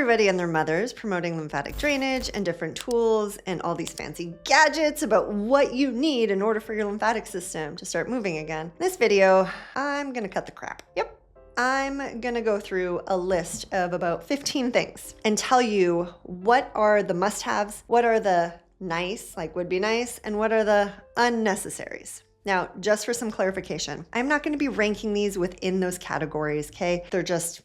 everybody and their mothers promoting lymphatic drainage and different tools and all these fancy gadgets about what you need in order for your lymphatic system to start moving again. In this video, I'm gonna cut the crap. Yep. I'm gonna go through a list of about 15 things and tell you what are the must-haves, what are the nice, like would be nice, and what are the unnecessaries. Now, just for some clarification, I'm not gonna be ranking these within those categories, okay? They're just,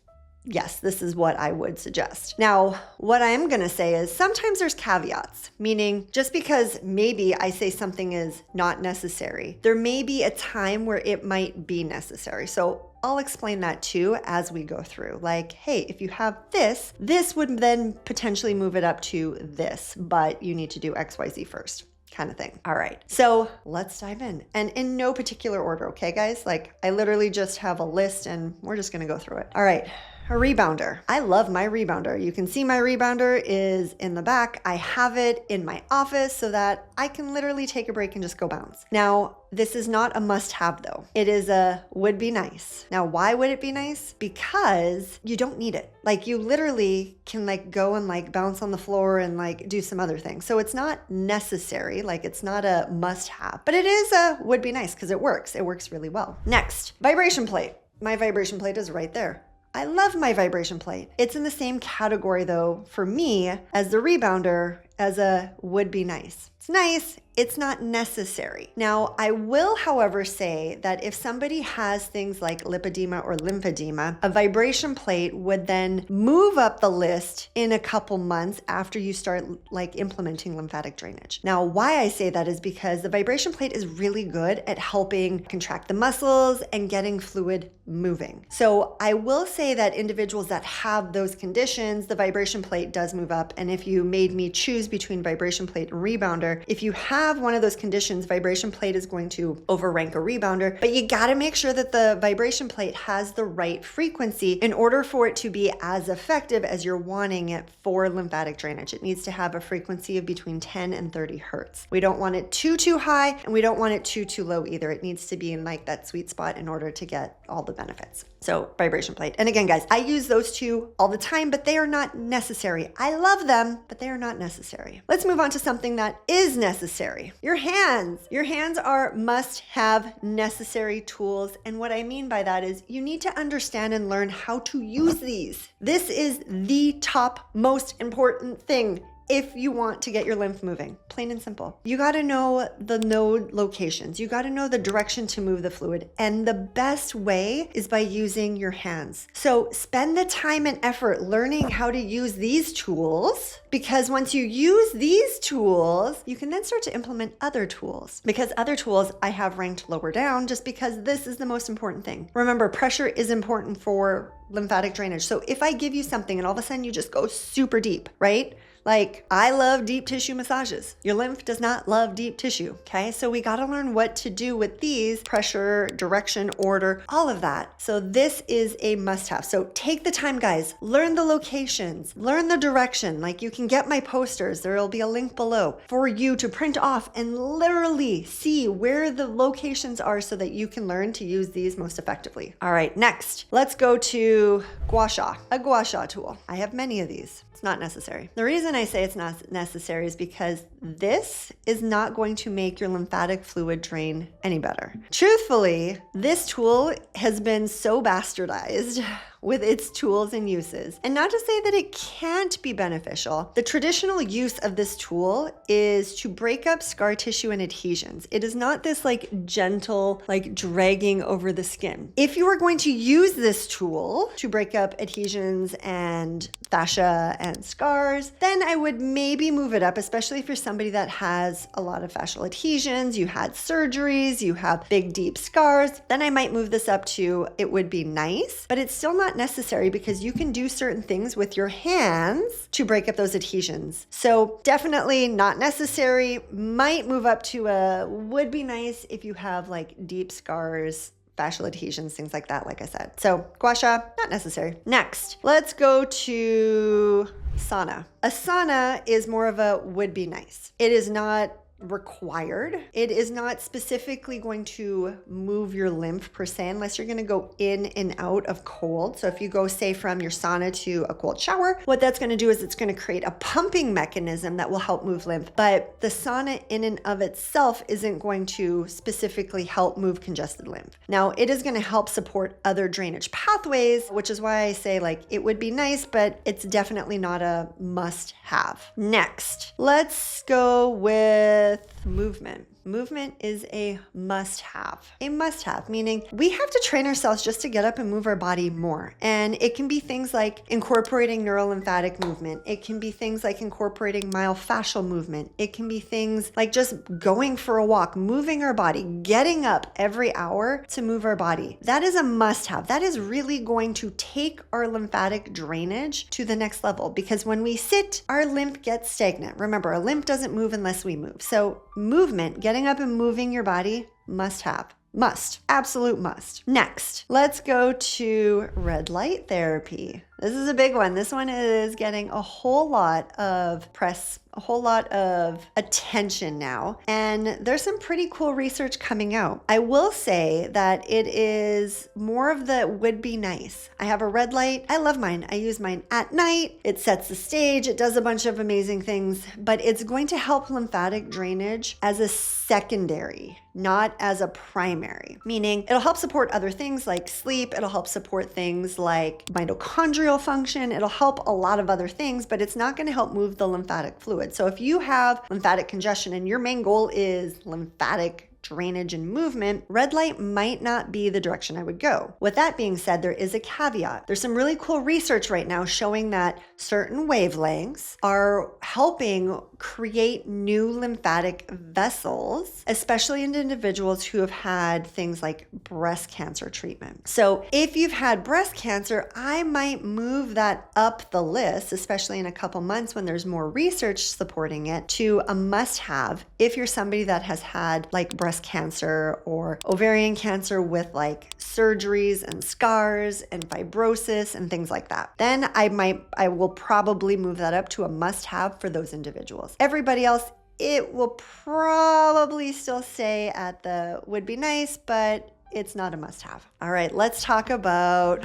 yes, this is what I would suggest. Now, what I'm gonna say is sometimes there's caveats, meaning just because maybe I say something is not necessary, there may be a time where it might be necessary. So I'll explain that too as we go through. Like, hey, if you have this, this would then potentially move it up to this, but you need to do XYZ first. Kind of thing. All right, so let's dive in. And in no particular order, okay, guys? Like, I literally just have a list and we're just gonna go through it. All right. A rebounder. I love my rebounder. You can see my rebounder is in the back. I have it in my office so that I can literally take a break and just go bounce. Now, this is not a must-have though. It is a would be nice. Now, why would it be nice? Because you don't need it. Like, you literally can like go and like bounce on the floor and like do some other things. So it's not necessary, like it's not a must-have, but it is a would be nice because it works. It works really well. Next, vibration plate. My vibration plate is right there. I love my vibration plate. It's in the same category though, for me, as the rebounder, as a would be nice. It's nice, it's not necessary. Now, I will, however, say that if somebody has things like lipedema or lymphedema, a vibration plate would then move up the list in a couple months after you start like implementing lymphatic drainage. Now, why I say that is because the vibration plate is really good at helping contract the muscles and getting fluid moving. So I will say that individuals that have those conditions, the vibration plate does move up. And if you made me choose between vibration plate and rebounder, if you have one of those conditions, vibration plate is going to overrank a rebounder, but you gotta make sure that the vibration plate has the right frequency in order for it to be as effective as you're wanting it for lymphatic drainage. It needs to have a frequency of between 10 and 30 hertz. We don't want it too high and we don't want it too low either. It needs to be in like that sweet spot in order to get all the benefits. So vibration plate. And again, guys, I use those two all the time, but they are not necessary. I love them, but they are not necessary. Let's move on to something that is necessary. Your hands. Your hands are must-have necessary tools. And what I mean by that is you need to understand and learn how to use these. This is the top most important thing if you want to get your lymph moving, plain and simple. You gotta know the node locations. You gotta know the direction to move the fluid. And the best way is by using your hands. So spend the time and effort learning how to use these tools, because once you use these tools, you can then start to implement other tools. Because other tools I have ranked lower down just because this is the most important thing. Remember, pressure is important for lymphatic drainage. So if I give you something and all of a sudden you just go super deep, right? Like, I love deep tissue massages. Your lymph does not love deep tissue, okay? So we gotta learn what to do with these: pressure, direction, order, all of that. So this is a must-have. So take the time, guys. Learn the locations, learn the direction. Like, you can get my posters. There'll be a link below for you to print off and literally see where the locations are so that you can learn to use these most effectively. All right, next, let's go to gua sha, a gua sha tool. I have many of these. It's not necessary. The reason I say it's not necessary is because this is not going to make your lymphatic fluid drain any better. Truthfully, this tool has been so bastardized with its tools and uses. And not to say that it can't be beneficial. The traditional use of this tool is to break up scar tissue and adhesions. It is not this like gentle, like dragging over the skin. If you are going to use this tool to break up adhesions and fascia and scars, then I would maybe move it up, especially if you're somebody that has a lot of fascial adhesions, you had surgeries, you have big deep scars, then I might move this up to it would be nice, but it's still not necessary because you can do certain things with your hands to break up those adhesions. So definitely not necessary. Might move up to a would be nice if you have like deep scars, fascial adhesions, things like that, like I said. So gua sha, not necessary. Next, let's go to sauna. A sauna is more of a would be nice. It is not required. It is not specifically going to move your lymph per se, unless you're going to go in and out of cold. So if you go, say, from your sauna to a cold shower, what that's going to do is it's going to create a pumping mechanism that will help move lymph. But the sauna in and of itself isn't going to specifically help move congested lymph. Now, it is going to help support other drainage pathways, which is why I say, like, it would be nice, but it's definitely not a must-have. Next, let's go with movement. Movement is a must-have. A must-have, meaning we have to train ourselves just to get up and move our body more. And it can be things like incorporating neurolymphatic movement. It can be things like incorporating myofascial movement. It can be things like just going for a walk, moving our body, getting up every hour to move our body. That is a must-have. That is really going to take our lymphatic drainage to the next level, because when we sit, our lymph gets stagnant. Remember, a lymph doesn't move unless we move. So movement, getting up and moving your body, must have. Must. Absolute must. Next, let's go to red light therapy. This is a big one. This one is getting a whole lot of press, a whole lot of attention now. And there's some pretty cool research coming out. I will say that it is more of the would be nice. I have a red light. I love mine. I use mine at night. It sets the stage. It does a bunch of amazing things, but it's going to help lymphatic drainage as a secondary, not as a primary, meaning it'll help support other things like sleep. It'll help support things like mitochondrial function. It'll help a lot of other things, but it's not going to help move the lymphatic fluid. So if you have lymphatic congestion and your main goal is lymphatic drainage and movement, red light might not be the direction I would go. With that being said, there is a caveat. There's some really cool research right now showing that certain wavelengths are helping create new lymphatic vessels, especially in individuals who have had things like breast cancer treatment. So if you've had breast cancer, I might move that up the list, especially in a couple months when there's more research supporting it, to a must-have if you're somebody that has had like breast cancer or ovarian cancer with like surgeries and scars and fibrosis and things like that. Then I will probably move that up to a must-have for those individuals. Everybody else, it will probably still stay at the would be nice, but it's not a must-have. All right, let's talk about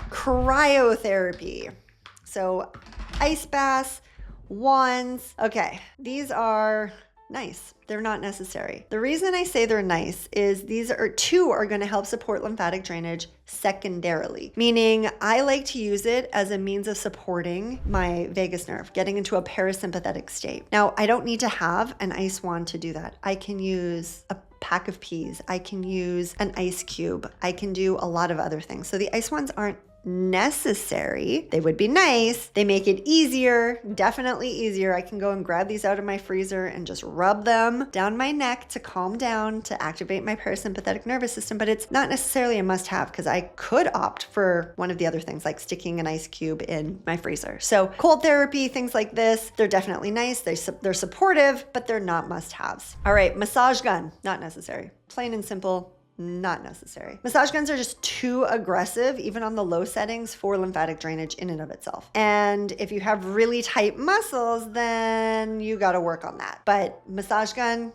cryotherapy. So ice baths, wands. Okay, these are nice. They're not necessary. The reason I say they're nice is these two are going to help support lymphatic drainage secondarily, meaning I like to use it as a means of supporting my vagus nerve, getting into a parasympathetic state. Now, I don't need to have an ice wand to do that. I can use a pack of peas. I can use an ice cube. I can do a lot of other things. So the ice wands aren't necessary. They would be nice. They make it easier, definitely easier. I can go and grab these out of my freezer and just rub them down my neck to calm down, to activate my parasympathetic nervous system, but it's not necessarily a must-have because I could opt for one of the other things like sticking an ice cube in my freezer. So cold therapy, things like this, they're definitely nice. They're supportive, but they're not must-haves. All right, massage gun, not necessary. Plain and simple. Not necessary. Massage guns are just too aggressive, even on the low settings, for lymphatic drainage in and of itself. And if you have really tight muscles, then you got to work on that. But massage gun,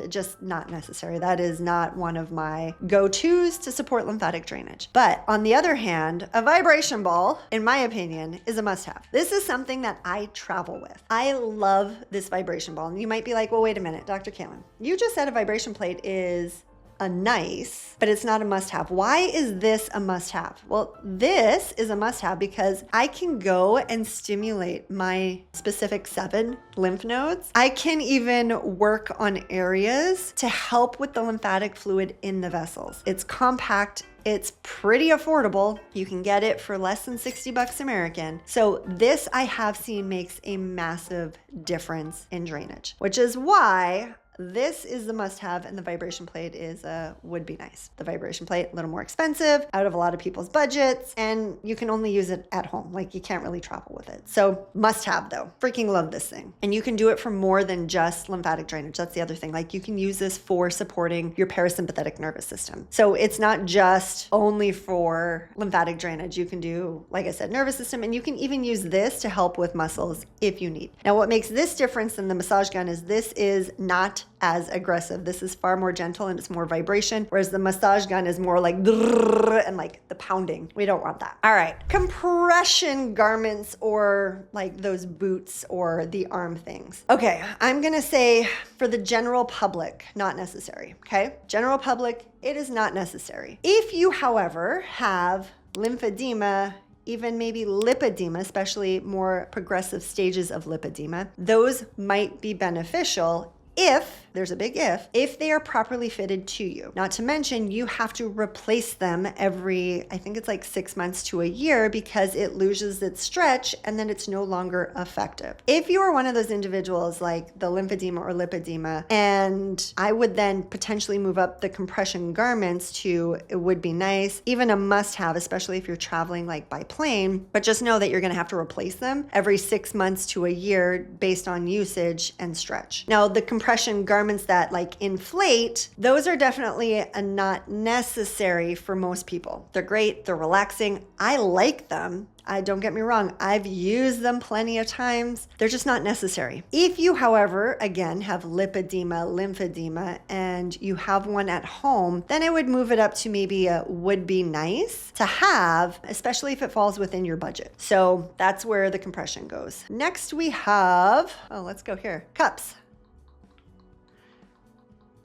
just not necessary. That is not one of my go-tos to support lymphatic drainage. But on the other hand, a vibration ball, in my opinion, is a must-have. This is something that I travel with. I love this vibration ball. And you might be like, well, wait a minute, Dr. Caitlin, you just said a vibration plate is a nice, but it's not a must-have. Why is this a must-have? Well, this is a must-have because I can go and stimulate my specific 7 lymph nodes. I can even work on areas to help with the lymphatic fluid in the vessels. It's compact. It's pretty affordable. You can get it for less than $60 American. So this I have seen makes a massive difference in drainage, which is why This is the must-have, and the vibration plate is would be nice. The vibration plate, a little more expensive, out of a lot of people's budgets, and you can only use it at home. Like, you can't really travel with it. So must-have though. Freaking love this thing. And you can do it for more than just lymphatic drainage. That's the other thing. Like, you can use this for supporting your parasympathetic nervous system. So it's not just only for lymphatic drainage. You can do, like I said, nervous system, and you can even use this to help with muscles if you need. Now, what makes this different than the massage gun is this is not as aggressive. This is far more gentle and it's more vibration, whereas the massage gun is more like and like the pounding. We don't want that. All right, compression garments or like those boots or the arm things. Okay, I'm gonna say for the general public, not necessary, okay? General public, it is not necessary. If you, however, have lymphedema, even maybe lipedema, especially more progressive stages of lipedema, those might be beneficial if, there's a big if they are properly fitted to you. Not to mention, you have to replace them every, I think it's like 6 months to a year, because it loses its stretch and then it's no longer effective. If you are one of those individuals like the lymphedema or lipedema, and I would then potentially move up the compression garments to, it would be nice, even a must-have, especially if you're traveling like by plane, but just know that you're gonna have to replace them every 6 months to a year based on usage and stretch. Now, the compression garments that like inflate, those are definitely not necessary for most people. They're great, they're relaxing. I like them. Don't get me wrong, I've used them plenty of times. They're just not necessary. If you, however, again, have lipedema, lymphedema, and you have one at home, then I would move it up to maybe a would be nice to have, especially if it falls within your budget. So that's where the compression goes. Next we have, oh, let's go here, cups.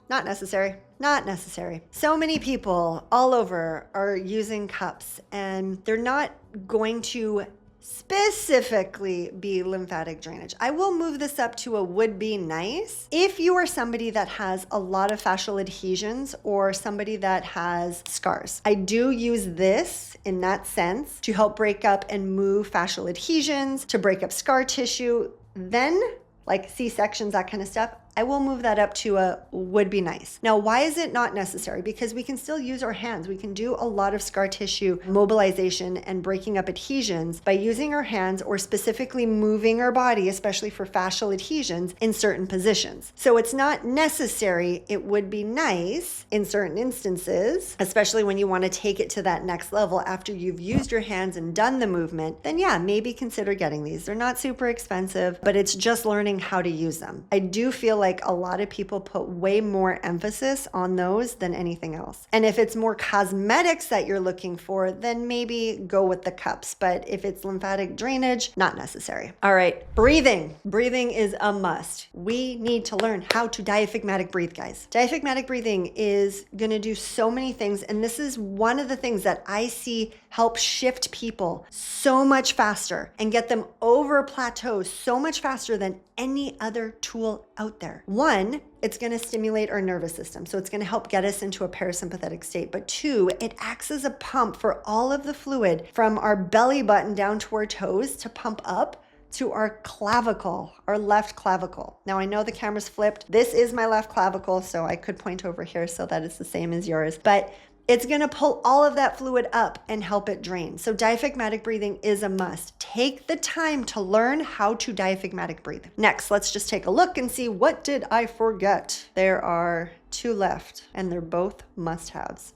Not necessary. Not necessary. So many people all over are using cups, and they're not going to specifically be lymphatic drainage. I will move this up to a would be nice if you are somebody that has a lot of fascial adhesions or somebody that has scars. I do use this in that sense to help break up and move fascial adhesions, to break up scar tissue. Then, like C-sections, that kind of stuff, I will move that up to a would be nice. Now, why is it not necessary? Because we can still use our hands. We can do a lot of scar tissue mobilization and breaking up adhesions by using our hands or specifically moving our body, especially for fascial adhesions, in certain positions. So it's not necessary. It would be nice in certain instances, especially when you want to take it to that next level after you've used your hands and done the movement, then yeah, maybe consider getting these. They're not super expensive, but it's just learning how to use them. I do feel like a lot of people put way more emphasis on those than anything else. And if it's more cosmetics that you're looking for, then maybe go with the cups. But if it's lymphatic drainage, not necessary. All right, breathing. Breathing is a must. We need to learn how to diaphragmatic breathe, guys. Diaphragmatic breathing is gonna do so many things. And this is one of the things that I see help shift people so much faster and get them over plateaus so much faster than any other tool out there. One, it's gonna stimulate our nervous system. So it's gonna help get us into a parasympathetic state. But two, it acts as a pump for all of the fluid from our belly button down to our toes to pump up to our clavicle, our left clavicle. Now I know the camera's flipped. This is my left clavicle, so I could point over here so that it's the same as yours. But it's gonna pull all of that fluid up and help it drain. So diaphragmatic breathing is a must. Take the time to learn how to diaphragmatic breathe. Next, let's just take a look and see, what did I forget? There are 2 left, and they're both must-haves.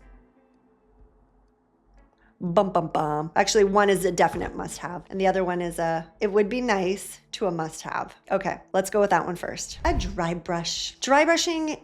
Bum, bum, bum. Actually, one is a definite must-have, and the other one is it would be nice to a must-have. Okay, let's go with that one first. A dry brush. Dry brushing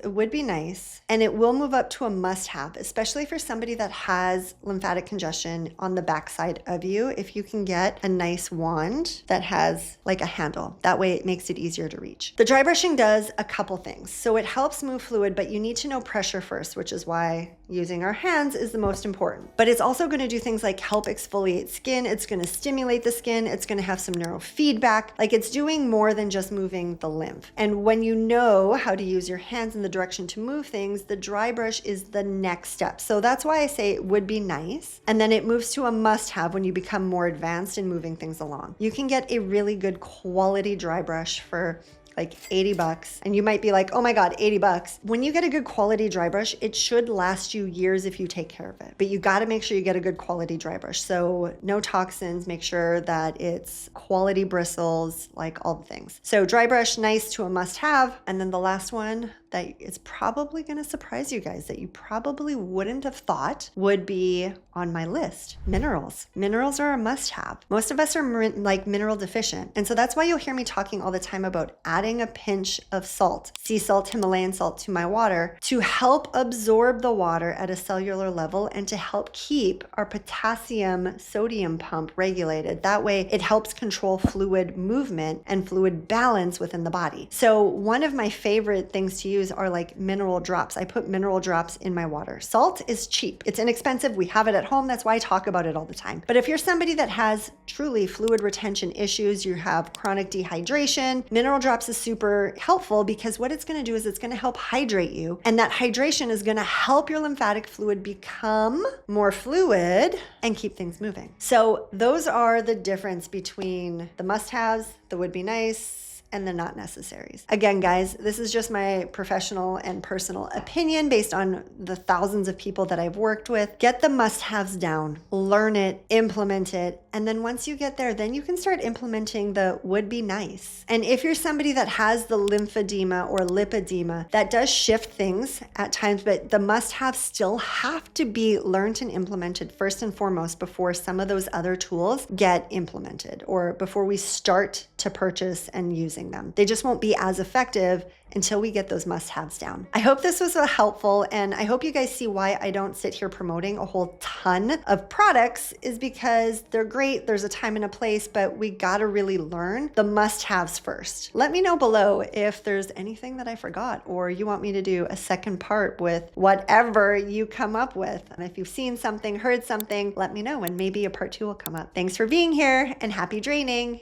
would be nice, and it will move up to a must-have, especially for somebody that has lymphatic congestion on the backside of you. If you can get a nice wand that has like a handle, that way it makes it easier to reach. The dry brushing does a couple things. So it helps move fluid, but you need to know pressure first, which is why using our hands is the most important. But it's also going to do things like help exfoliate skin. It's going to stimulate the skin. It's going to have some neurofeedback. Like, it's doing more than just moving the lymph. And when you know how to use your hands in the direction to move things, the dry brush is the next step. So that's why I say it would be nice. And then it moves to a must-have when you become more advanced in moving things along. You can get a really good quality dry brush for like 80 bucks. And you might be like, oh my God, 80 bucks. When you get a good quality dry brush, it should last you years if you take care of it. But you got to make sure you get a good quality dry brush. So no toxins, make sure that it's quality bristles, like all the things. So dry brush, nice to a must have. And then the last one that it's probably going to surprise you guys that you probably wouldn't have thought would be on my list. Minerals. Minerals are a must have. Most of us are like mineral deficient. And so that's why you'll hear me talking all the time about adding a pinch of salt, sea salt, Himalayan salt to my water to help absorb the water at a cellular level and to help keep our potassium sodium pump regulated. That way it helps control fluid movement and fluid balance within the body. So one of my favorite things to use are like mineral drops. I put mineral drops in my water. Salt is cheap. It's inexpensive. We have it at home. That's why I talk about it all the time. But if you're somebody that has truly fluid retention issues, you have chronic dehydration, mineral drops is super helpful because what it's going to do is it's going to help hydrate you. And that hydration is going to help your lymphatic fluid become more fluid and keep things moving. So those are the difference between the must-haves, the would be nice, and the not necessaries. Again, guys, this is just my professional and personal opinion based on the thousands of people that I've worked with. Get the must-haves down, learn it, implement it, and then once you get there, then you can start implementing the would be nice. And if you're somebody that has the lymphedema or lipedema, that does shift things at times, but the must-haves still have to be learned and implemented first and foremost before some of those other tools get implemented or before we start to purchase and using them. They just won't be as effective until we get those must-haves down. I hope this was helpful, and I hope you guys see why I don't sit here promoting a whole ton of products is because they're great, there's a time and a place, but we gotta really learn the must-haves first. Let me know below if there's anything that I forgot or you want me to do a second part with whatever you come up with. And if you've seen something, heard something, let me know and maybe a part 2 will come up. Thanks for being here and happy draining.